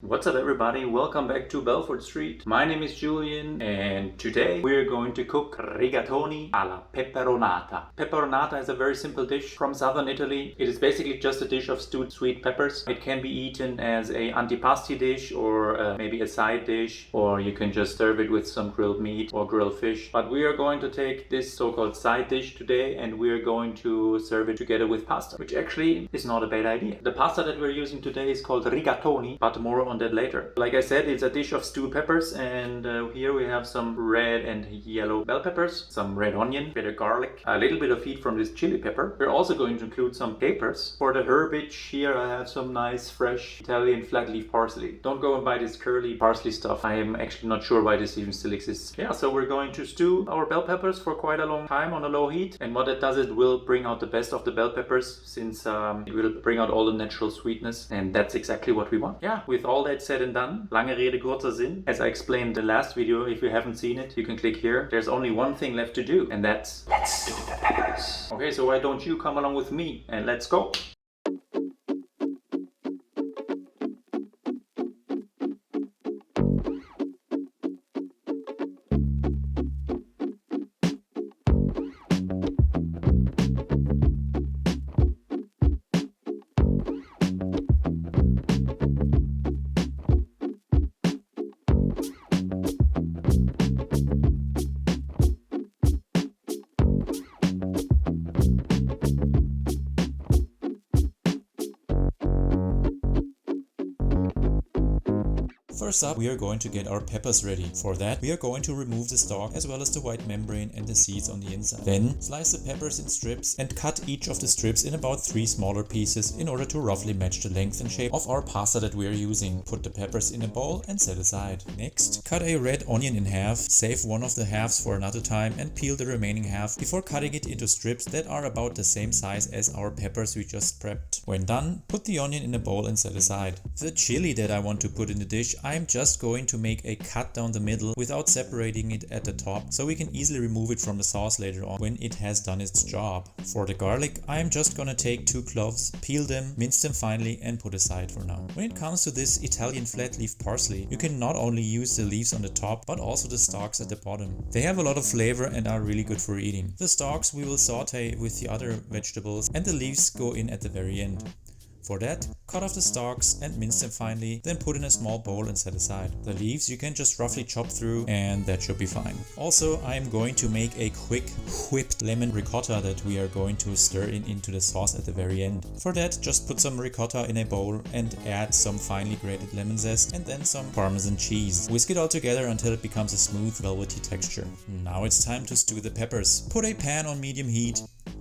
What's up everybody, welcome back to Belfort Street. My name is Julian and today we're going to cook rigatoni alla peperonata. Peperonata is a very simple dish from southern Italy. It is basically just a dish of stewed sweet peppers. It can be eaten as a antipasti dish or maybe a side dish, or you can just serve it with some grilled meat or grilled fish. But we are going to take this so-called side dish today and we are going to serve it together with pasta, which actually is not a bad idea. The pasta that we're using today is called rigatoni, but more on that later. Like I said, it's a dish of stewed peppers, and here we have some red and yellow bell peppers, some red onion, bit of garlic, a little bit of heat from this chili pepper. We're also going to include some capers. For the herbage here I have some nice fresh Italian flat leaf parsley. Don't go and buy this curly parsley stuff. I am actually not sure why this even still exists. Yeah, so we're going to stew our bell peppers for quite a long time on a low heat, and what it does, it will bring out the best of the bell peppers, since it will bring out all the natural sweetness, and that's exactly what we want. Yeah, with all that said and done, lange Rede, kurzer Sinn. As I explained in the last video, if you haven't seen it, you can click here. There's only one thing left to do, and that's let's do the peppers. Okay, so why don't you come along with me and let's go. First up, we are going to get our peppers ready. For that, we are going to remove the stalk as well as the white membrane and the seeds on the inside. Then, slice the peppers in strips and cut each of the strips in about 3 smaller pieces in order to roughly match the length and shape of our pasta that we are using. Put the peppers in a bowl and set aside. Next, cut a red onion in half, save one of the halves for another time and peel the remaining half before cutting it into strips that are about the same size as our peppers we just prepped. When done, put the onion in a bowl and set aside. The chili that I want to put in the dish, I'm just going to make a cut down the middle without separating it at the top, so we can easily remove it from the sauce later on when it has done its job. For the garlic, I am just gonna take 2 cloves, peel them, mince them finely and put aside for now. When it comes to this Italian flat leaf parsley, you can not only use the leaves on the top but also the stalks at the bottom. They have a lot of flavor and are really good for eating. The stalks we will saute with the other vegetables and the leaves go in at the very end. For that, cut off the stalks and mince them finely, then put in a small bowl and set aside. The leaves you can just roughly chop through and that should be fine. Also, I am going to make a quick whipped lemon ricotta that we are going to stir into the sauce at the very end. For that, just put some ricotta in a bowl and add some finely grated lemon zest and then some parmesan cheese. Whisk it all together until it becomes a smooth velvety texture. Now it's time to stew the peppers. Put a pan on medium heat.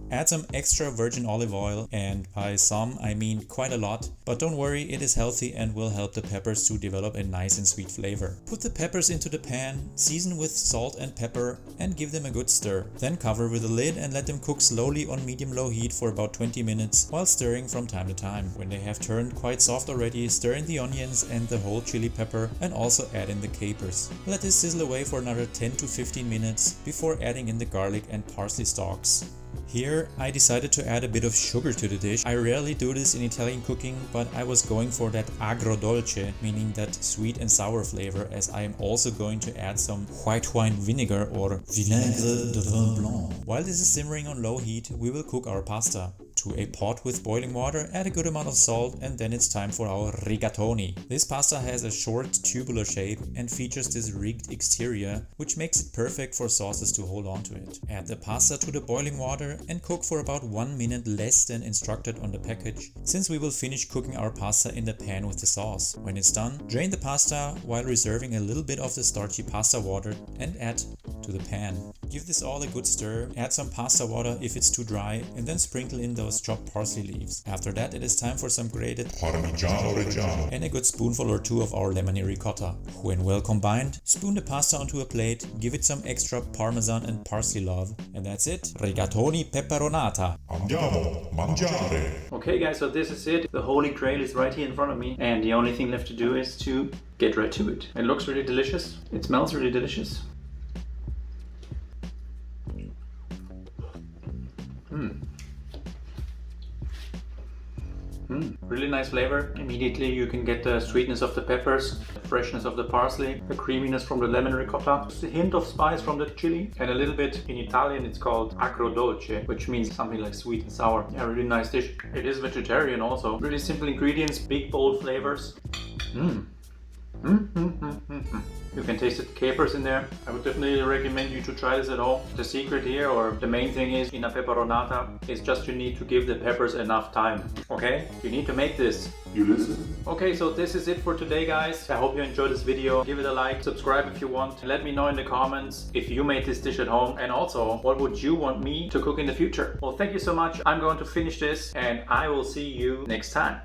Add some extra virgin olive oil, and by some I mean quite a lot, but don't worry, it is healthy and will help the peppers to develop a nice and sweet flavor. Put the peppers into the pan, season with salt and pepper and give them a good stir. Then cover with a lid and let them cook slowly on medium-low heat for about 20 minutes while stirring from time to time. When they have turned quite soft already, stir in the onions and the whole chili pepper and also add in the capers. Let this sizzle away for another 10 to 15 minutes before adding in the garlic and parsley stalks. Here I decided to add a bit of sugar to the dish. I rarely do this in Italian cooking, but I was going for that agrodolce, meaning that sweet and sour flavor, as I am also going to add some white wine vinegar or vinaigre de vin blanc. While this is simmering on low heat, we will cook our pasta. To a pot with boiling water, add a good amount of salt and then it's time for our rigatoni. This pasta has a short tubular shape and features this rigged exterior, which makes it perfect for sauces to hold on to it. Add the pasta to the boiling water and cook for about 1 minute less than instructed on the package, since we will finish cooking our pasta in the pan with the sauce. When it's done, drain the pasta while reserving a little bit of the starchy pasta water and add to the pan. Give this all a good stir, add some pasta water if it's too dry, and then sprinkle in those chopped parsley leaves. After that, it is time for some grated Parmigiano Reggiano and a good spoonful or 2 of our lemony ricotta. When well combined, spoon the pasta onto a plate, give it some extra parmesan and parsley love, and that's it. Rigatoni peperonata. Andiamo mangiare. Okay guys, so this is it. The holy grail is right here in front of me, and the only thing left to do is to get right to it. It looks really delicious. It smells really delicious. Really nice flavor. Immediately you can get the sweetness of the peppers, the freshness of the parsley, the creaminess from the lemon ricotta, just a hint of spice from the chili, and a little bit, in Italian it's called agrodolce, which means something like sweet and sour. Yeah, really nice dish. It is vegetarian also. Really simple ingredients, big bold flavors. You can taste the capers in there. I would definitely recommend you to try this at home. The secret here, or the main thing is in a peperonata, is just you need to give the peppers enough time. Okay? You need to make this. You listen? Okay, so this is it for today, guys. I hope you enjoyed this video. Give it a like, subscribe if you want. Let me know in the comments if you made this dish at home, and also what would you want me to cook in the future. Well, thank you so much. I'm going to finish this and I will see you next time.